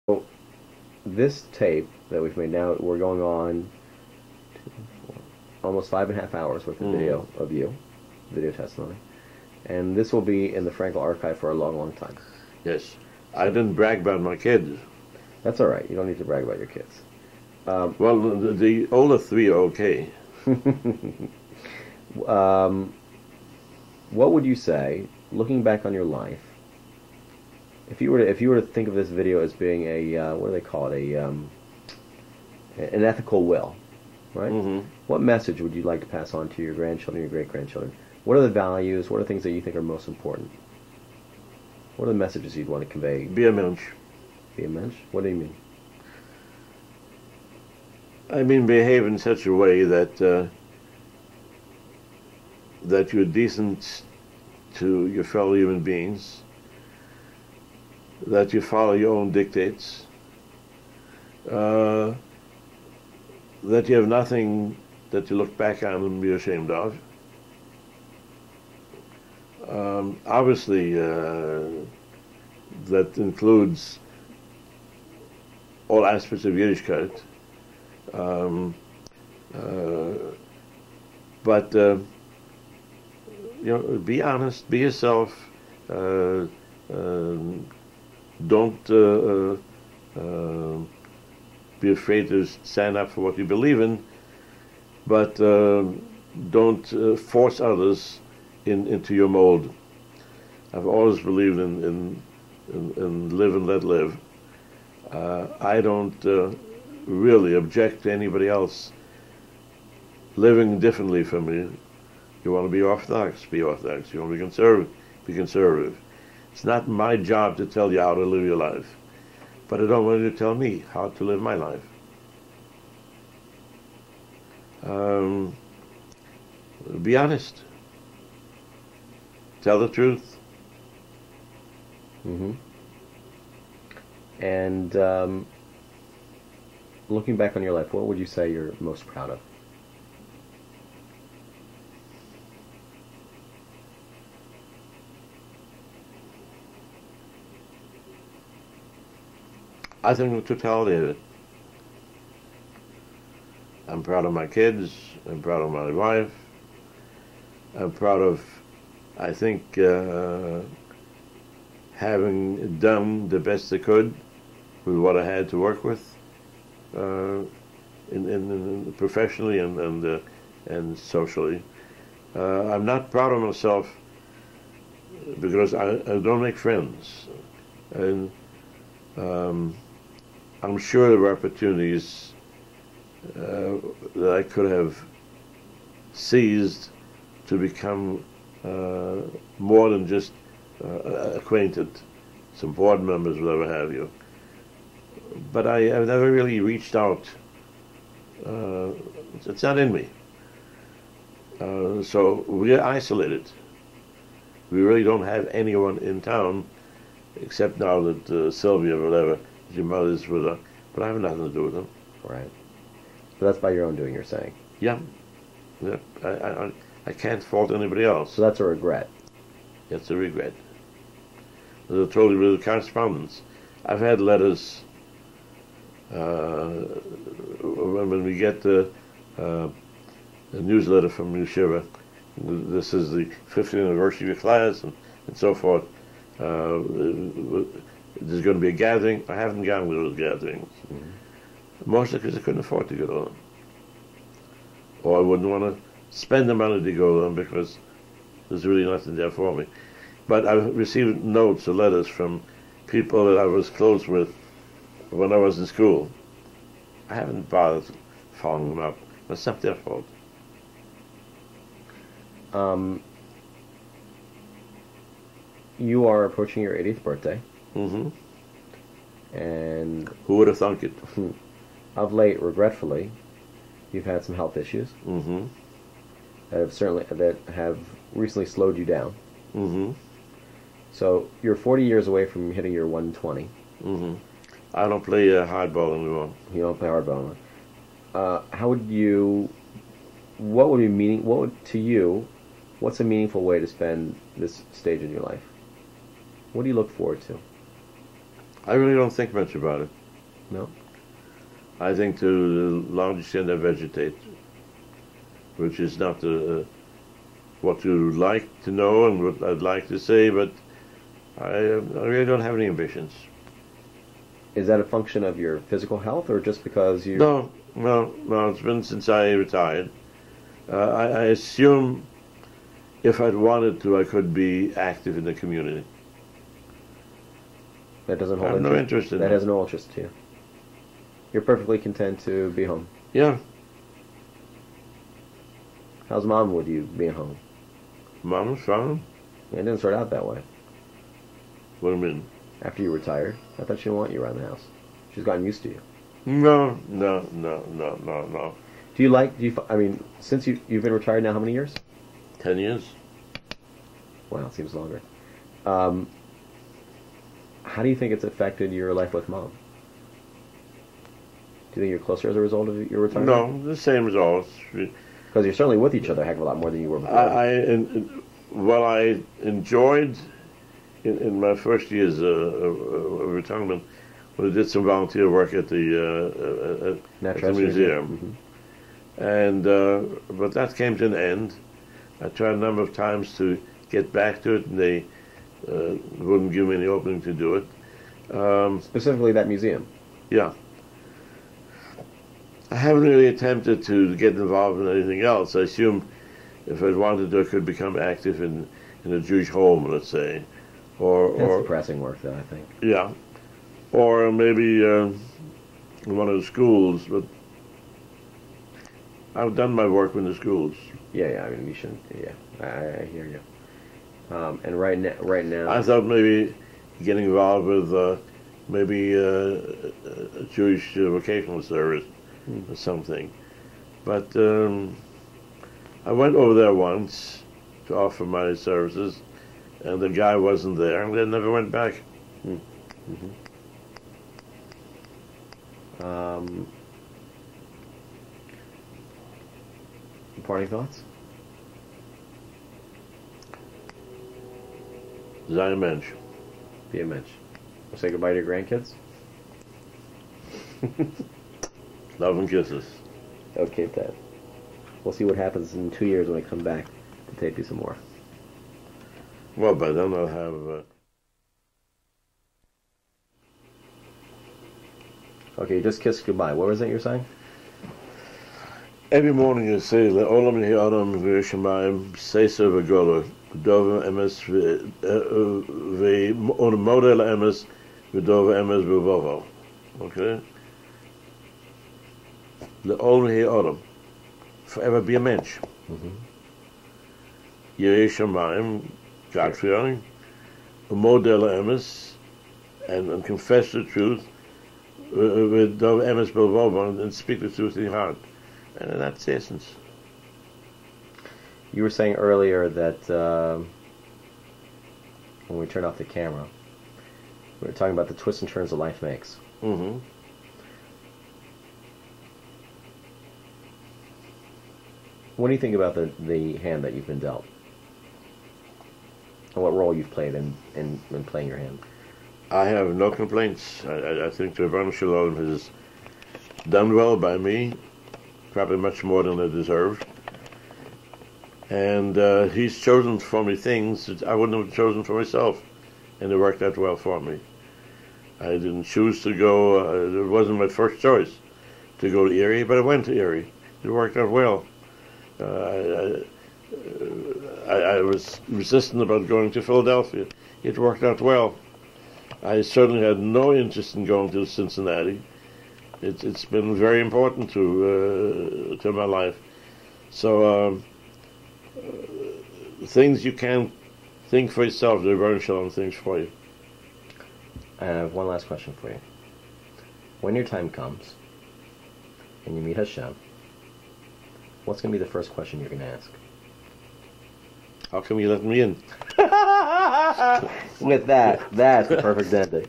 So this tape that we've made now, we're going on almost 5.5 hours worth of video of you, video testimony. And this will be in the Frankel archive for a long, long time. Yes. I didn't brag about my kids. That's all right. You don't need to brag about your kids. Well, the older three are okay. What would you say, looking back on your life, if you were to think of this video as being a what do they call it, an ethical will, right? Mm-hmm. What message would you like to pass on to your grandchildren, your great-grandchildren? What are the values? What are things that you think are most important? What are the messages you'd want to convey? Be a mensch. Be a mensch? What do you mean? I mean, behave in such a way that that you're decent to your fellow human beings, that you follow your own dictates, that you have nothing that you look back on and be ashamed of. Obviously, that includes all aspects of Yiddishkeit. But be honest, be yourself. Don't be afraid to stand up for what you believe in, but don't force others into your mold. I've always believed in live and let live. I don't really object to anybody else living differently from me. You want to be Orthodox, be Orthodox. You want to be conservative, be conservative. It's not my job to tell you how to live your life, but I don't want you to tell me how to live my life. Be honest. Tell the truth. Mm-hmm. And looking back on your life, what would you say you're most proud of? I think the totality of it. I'm proud of my kids. I'm proud of my wife. I'm proud of, I think, having done the best I could with what I had to work with, in professionally and socially. I'm not proud of myself because I don't make friends, and I'm sure there were opportunities that I could have seized to become more than just acquainted, some board members, whatever have you. But I've never really reached out. It's not in me. So we're isolated. We really don't have anyone in town, except now that Sylvia, or whatever, your mother's with her. But I have nothing to do with them. Right. So that's by your own doing, you're saying? Yeah. Yeah. I can't fault anybody else. So that's a regret. It's a regret. There's a totally real correspondence. I've had letters when we get a newsletter from Yeshiva. This is the 50th anniversary of your class, and so forth. There's going to be a gathering. I haven't gone to those gatherings. Mm-hmm. Mostly because I couldn't afford to go to them. Or I wouldn't want to spend the money to go to them because there's really nothing there for me. But I've received notes or letters from people that I was close with when I was in school. I haven't bothered following them up. That's not their fault. You are approaching your 80th birthday. Mm-hmm. And who would have thunk it? Of late, regretfully, you've had some health issues. Mm-hmm. that have recently slowed you down. Mm-hmm. So you're 40 years away from hitting your 120. Mm-hmm. I don't play hardball anymore. You don't play hardball anymore. How would you? What would be meaning? What would to you? What's a meaningful way to spend this stage in your life? What do you look forward to? I really don't think much about it. No? I think to the large extent I vegetate, which is not what you like to know and what I'd like to say, but I really don't have any ambitions. Is that a function of your physical health, or just because you... No. It's been since I retired. I assume if I'd wanted to, I could be active in the community. That doesn't I hold have interest? no interest in that. that. Has no interest to you? You're perfectly content to be home? Yeah. How's Mom with you being home? Mama's fine. It didn't start out that way. What do you mean? After you retired, I thought she didn't want you around the house. She's gotten used to you. No. I mean, since you've been retired now, how many years? 10 years. Wow, it seems longer. How do you think it's affected your life with Mom? Do you think you're closer as a result of your retirement? No, the same as always. Because you're certainly with each other a heck of a lot more than you were before. Well, I enjoyed in my first years of retirement when I did some volunteer work at the museum. Mm-hmm. And but that came to an end. I tried a number of times to get back to it, and they wouldn't give me any opening to do it. Specifically that museum? Yeah. I haven't really attempted to get involved in anything else. I assume if I'd wanted to, I could become active in a Jewish home, let's say. That's depressing work, though, I think. Yeah. Or maybe in one of the schools, but I've done my work in the schools. Yeah, I mean, you shouldn't, yeah, I hear you. And right now... I thought maybe getting involved with maybe a Jewish vocational service or something. But I went over there once to offer my services, and the guy wasn't there, and they never went back. Mm-hmm. Parting thoughts? Sei ein Mensch. Be a mensch. We'll say goodbye to your grandkids? Love and kisses. Okay, Dad. We'll see what happens in 2 years when I come back to tape you some more. Well, by then I'll have... Okay, you just kissed goodbye. What was it you were saying? Every morning you say, Le'olam Yehi Adam V'Yeshamayim Seisa V'Gola V'Dova Emes V'Model Emes V'Dova Emes V'Vovo. Okay? Le'olam Yehi Adam. Forever be a mensch. Yehi Shamayim, God-fearing, Model Emes, and confess the truth with Dova Emes V'Vovo, and speak the truth in your heart. And that's the essence. You were saying earlier that when we turned off the camera, we were talking about the twists and turns that life makes. Mm-hmm. What do you think about the hand that you've been dealt? And what role you've played in playing your hand? I have no complaints. I think the Rebbeinu Shalom has done well by me, probably much more than I deserved. And he's chosen for me things that I wouldn't have chosen for myself, and it worked out well for me. I didn't choose to go, it wasn't my first choice to go to Iyar, but I went to Iyar. It worked out well. I was resistant about going to Philadelphia. It worked out well. I certainly had no interest in going to Cincinnati. It's been very important to my life. So things you can't think for yourself, the Rebbeinu Shalom thinks for you. I have one last question for you. When your time comes and you meet Hashem, what's going to be the first question you're going to ask? How come you let me in? With that, that's the perfect ending.